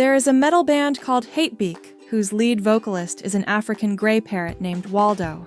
There is a metal band called Hatebeak, whose lead vocalist is an African gray parrot named Waldo.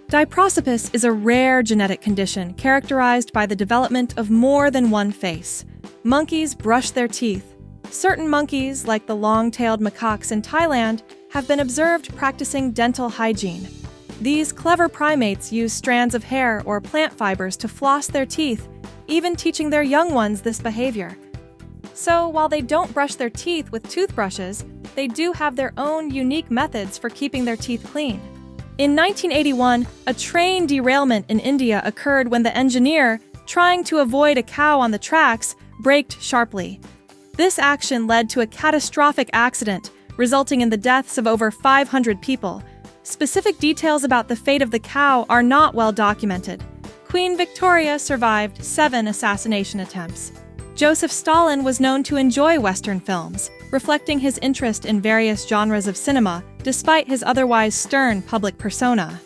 Diprosopis is a rare genetic condition characterized by the development of more than one face. Monkeys brush their teeth. Certain monkeys, like the long-tailed macaques in Thailand, have been observed practicing dental hygiene. These clever primates use strands of hair or plant fibers to floss their teeth, even teaching their young ones this behavior. So, while they don't brush their teeth with toothbrushes, they do have their own unique methods for keeping their teeth clean. In 1981, a train derailment in India occurred when the engineer, trying to avoid a cow on the tracks, braked sharply. This action led to a catastrophic accident, resulting in the deaths of over 500 people. Specific details about the fate of the cow are not well documented. Queen Victoria survived 7 assassination attempts. Joseph Stalin was known to enjoy Western films, reflecting his interest in various genres of cinema, despite his otherwise stern public persona.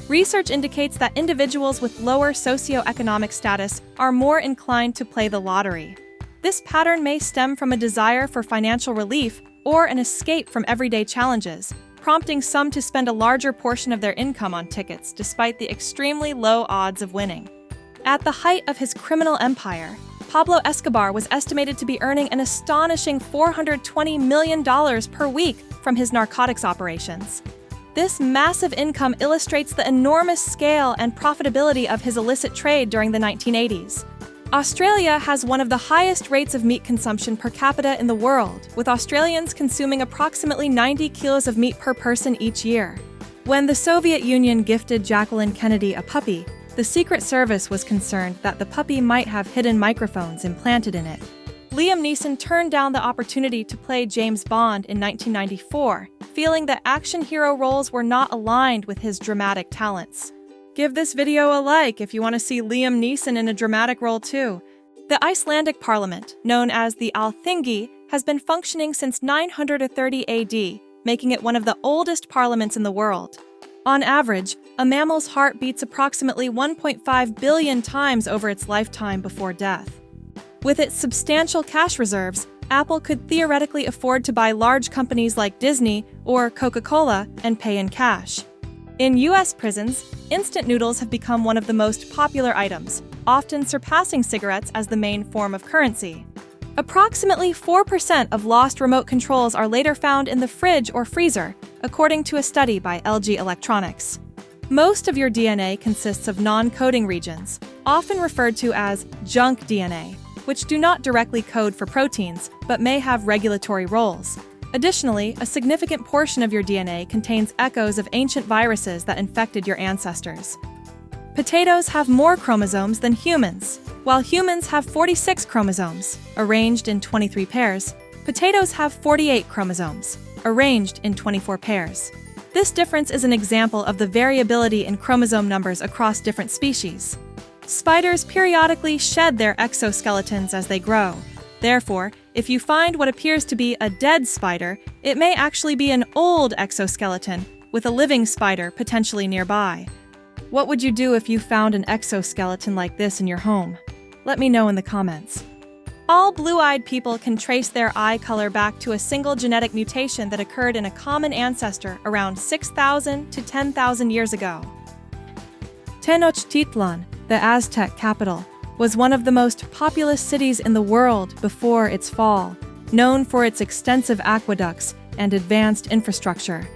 Research indicates that individuals with lower socioeconomic status are more inclined to play the lottery. This pattern may stem from a desire for financial relief or an escape from everyday challenges, prompting some to spend a larger portion of their income on tickets despite the extremely low odds of winning. At the height of his criminal empire, Pablo Escobar was estimated to be earning an astonishing $420 million per week from his narcotics operations. This massive income illustrates the enormous scale and profitability of his illicit trade during the 1980s. Australia has one of the highest rates of meat consumption per capita in the world, with Australians consuming approximately 90 kilos of meat per person each year. When the Soviet Union gifted Jacqueline Kennedy a puppy, the Secret Service was concerned that the puppy might have hidden microphones implanted in it. Liam Neeson turned down the opportunity to play James Bond in 1994, feeling that action hero roles were not aligned with his dramatic talents. Give this video a like if you want to see Liam Neeson in a dramatic role too. The Icelandic parliament, known as the Alþingi, has been functioning since 930 AD, making it one of the oldest parliaments in the world. On average, a mammal's heart beats approximately 1.5 billion times over its lifetime before death. With its substantial cash reserves, Apple could theoretically afford to buy large companies like Disney or Coca-Cola and pay in cash. In U.S. prisons, instant noodles have become one of the most popular items, often surpassing cigarettes as the main form of currency. Approximately 4% of lost remote controls are later found in the fridge or freezer, according to a study by LG Electronics. Most of your DNA consists of non-coding regions, often referred to as junk DNA, which do not directly code for proteins, but may have regulatory roles. Additionally, a significant portion of your DNA contains echoes of ancient viruses that infected your ancestors. Potatoes have more chromosomes than humans. While humans have 46 chromosomes, arranged in 23 pairs, potatoes have 48 chromosomes, arranged in 24 pairs. This difference is an example of the variability in chromosome numbers across different species. Spiders periodically shed their exoskeletons as they grow. Therefore, if you find what appears to be a dead spider, it may actually be an old exoskeleton, with a living spider potentially nearby. What would you do if you found an exoskeleton like this in your home? Let me know in the comments. All blue-eyed people can trace their eye color back to a single genetic mutation that occurred in a common ancestor around 6,000 to 10,000 years ago. Tenochtitlan, the Aztec capital, was one of the most populous cities in the world before its fall, known for its extensive aqueducts and advanced infrastructure.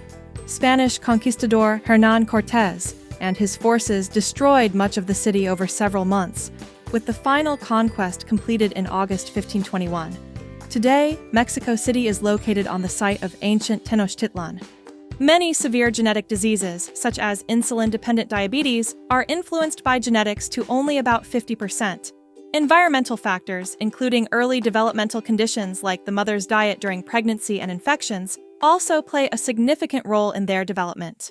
Spanish conquistador Hernán Cortés and his forces destroyed much of the city over several months, with the final conquest completed in August 1521. Today, Mexico City is located on the site of ancient Tenochtitlan. Many severe genetic diseases, such as insulin-dependent diabetes, are influenced by genetics to only about 50%. Environmental factors, including early developmental conditions like the mother's diet during pregnancy and infections, also play a significant role in their development.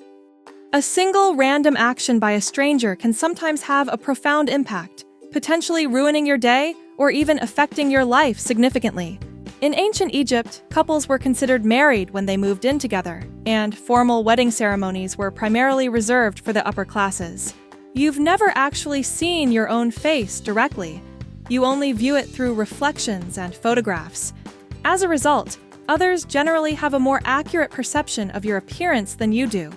A single random action by a stranger can sometimes have a profound impact, potentially ruining your day or even affecting your life significantly. In ancient Egypt, couples were considered married when they moved in together, and formal wedding ceremonies were primarily reserved for the upper classes. You've never actually seen your own face directly. You only view it through reflections and photographs. As a result, Others generally have a more accurate perception of your appearance than you do.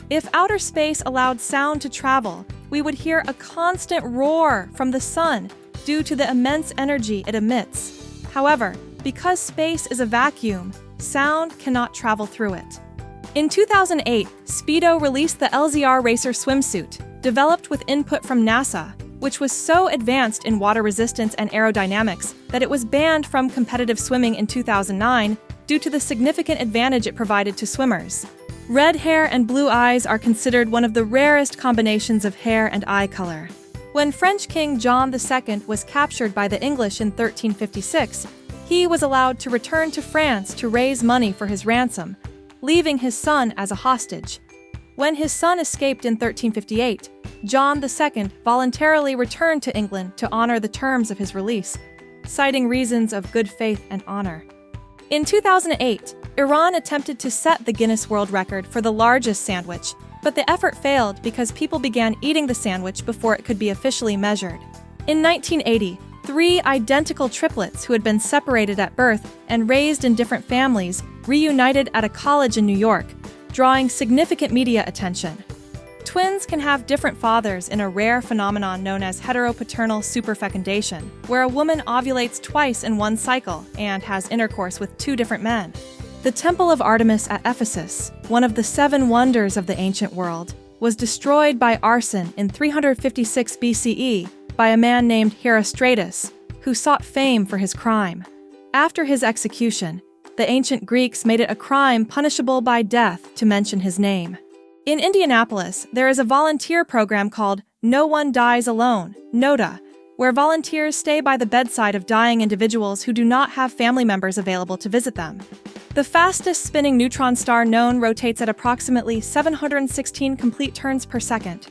If outer space allowed sound to travel, we would hear a constant roar from the sun due to the immense energy it emits. However, because space is a vacuum, sound cannot travel through it. In 2008, Speedo released the LZR Racer swimsuit, developed with input from NASA, which was so advanced in water resistance and aerodynamics that it was banned from competitive swimming in 2009 due to the significant advantage it provided to swimmers. Red hair and blue eyes are considered one of the rarest combinations of hair and eye color. When French King John II was captured by the English in 1356, he was allowed to return to France to raise money for his ransom, leaving his son as a hostage. When his son escaped in 1358, John II voluntarily returned to England to honor the terms of his release, citing reasons of good faith and honor. In 2008, Iran attempted to set the Guinness World Record for the largest sandwich, but the effort failed because people began eating the sandwich before it could be officially measured. In 1980, 3 identical triplets who had been separated at birth and raised in different families reunited at a college in New York, drawing significant media attention. Twins can have different fathers in a rare phenomenon known as heteropaternal superfecundation, where a woman ovulates twice in one cycle and has intercourse with 2 different men. The Temple of Artemis at Ephesus, one of the 7 wonders of the ancient world, was destroyed by arson in 356 BCE by a man named Herostratus, who sought fame for his crime. After his execution, the ancient Greeks made it a crime punishable by death to mention his name. In Indianapolis, there is a volunteer program called No One Dies Alone, NODA, where volunteers stay by the bedside of dying individuals who do not have family members available to visit them. The fastest spinning neutron star known rotates at approximately 716 complete turns per second.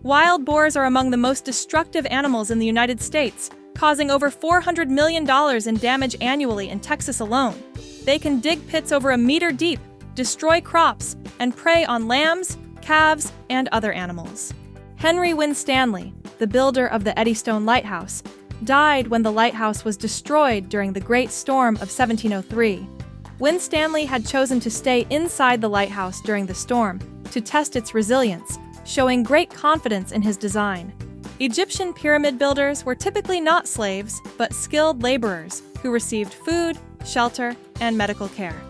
Wild boars are among the most destructive animals in the United States, causing over $400 million in damage annually in Texas alone. They can dig pits over a meter deep, destroy crops, and prey on lambs, calves, and other animals. Henry Winstanley, the builder of the Eddystone Lighthouse, died when the lighthouse was destroyed during the Great Storm of 1703. Winstanley had chosen to stay inside the lighthouse during the storm to test its resilience, showing great confidence in his design. Egyptian pyramid builders were typically not slaves, but skilled laborers who received food, shelter, and medical care.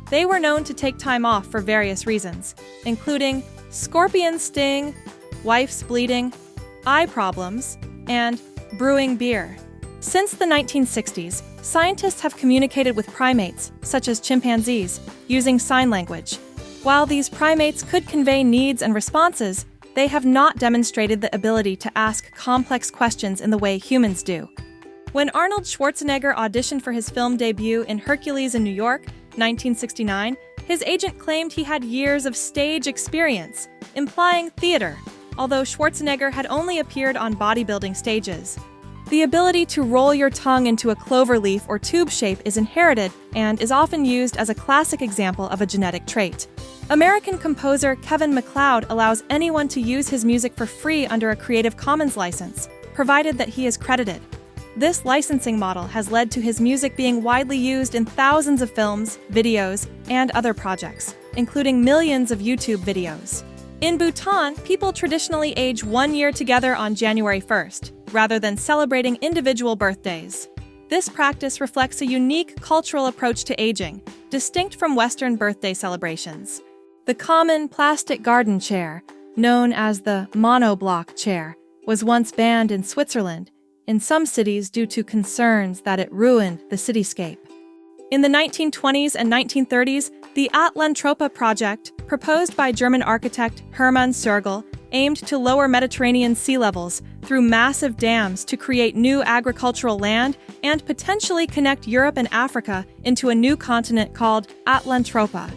They were known to take time off for various reasons, including scorpion sting, wife's bleeding, eye problems, and brewing beer. Since the 1960s, scientists have communicated with primates, such as chimpanzees, using sign language. While these primates could convey needs and responses, they have not demonstrated the ability to ask complex questions in the way humans do. When Arnold Schwarzenegger auditioned for his film debut in Hercules in New York, 1969, his agent claimed he had years of stage experience, implying theater, although Schwarzenegger had only appeared on bodybuilding stages. The ability to roll your tongue into a clover leaf or tube shape is inherited and is often used as a classic example of a genetic trait. American composer Kevin MacLeod allows anyone to use his music for free under a Creative Commons license, provided that he is credited. This licensing model has led to his music being widely used in thousands of films, videos, and other projects, including millions of YouTube videos. In Bhutan, people traditionally age 1 year together on January 1st, rather than celebrating individual birthdays. This practice reflects a unique cultural approach to aging, distinct from Western birthday celebrations. The common plastic garden chair, known as the monoblock chair, was once banned in Switzerland, in some cities due to concerns that it ruined the cityscape. In the 1920s and 1930s, the Atlantropa project, proposed by German architect Hermann Sergel, aimed to lower Mediterranean sea levels through massive dams to create new agricultural land and potentially connect Europe and Africa into a new continent called Atlantropa.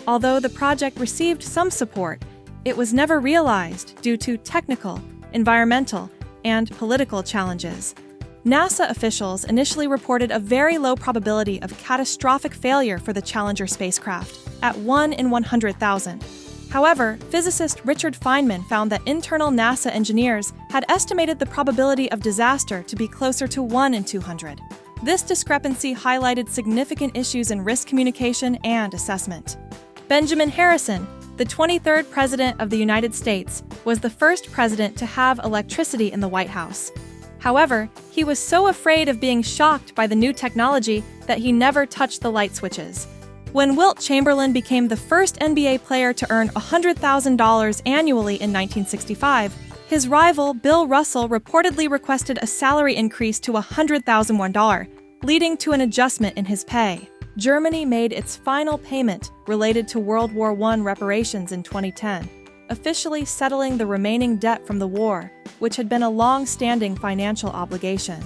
Although the project received some support, it was never realized due to technical, environmental, and political challenges. NASA officials initially reported a very low probability of catastrophic failure for the Challenger spacecraft, at 1 in 100,000. However, physicist Richard Feynman found that internal NASA engineers had estimated the probability of disaster to be closer to 1 in 200. This discrepancy highlighted significant issues in risk communication and assessment. Benjamin Harrison, the 23rd President of the United States, was the first president to have electricity in the White House. However, he was so afraid of being shocked by the new technology that he never touched the light switches. When Wilt Chamberlain became the first NBA player to earn $100,000 annually in 1965, his rival Bill Russell reportedly requested a salary increase to $100,001, leading to an adjustment in his pay. Germany made its final payment related to World War I reparations in 2010, officially settling the remaining debt from the war, which had been a long-standing financial obligation.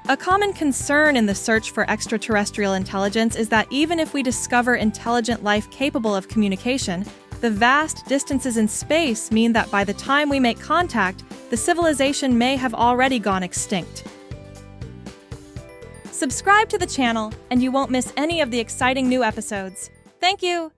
A common concern in the search for extraterrestrial intelligence is that even if we discover intelligent life capable of communication, the vast distances in space mean that by the time we make contact, the civilization may have already gone extinct. Subscribe to the channel and you won't miss any of the exciting new episodes. Thank you!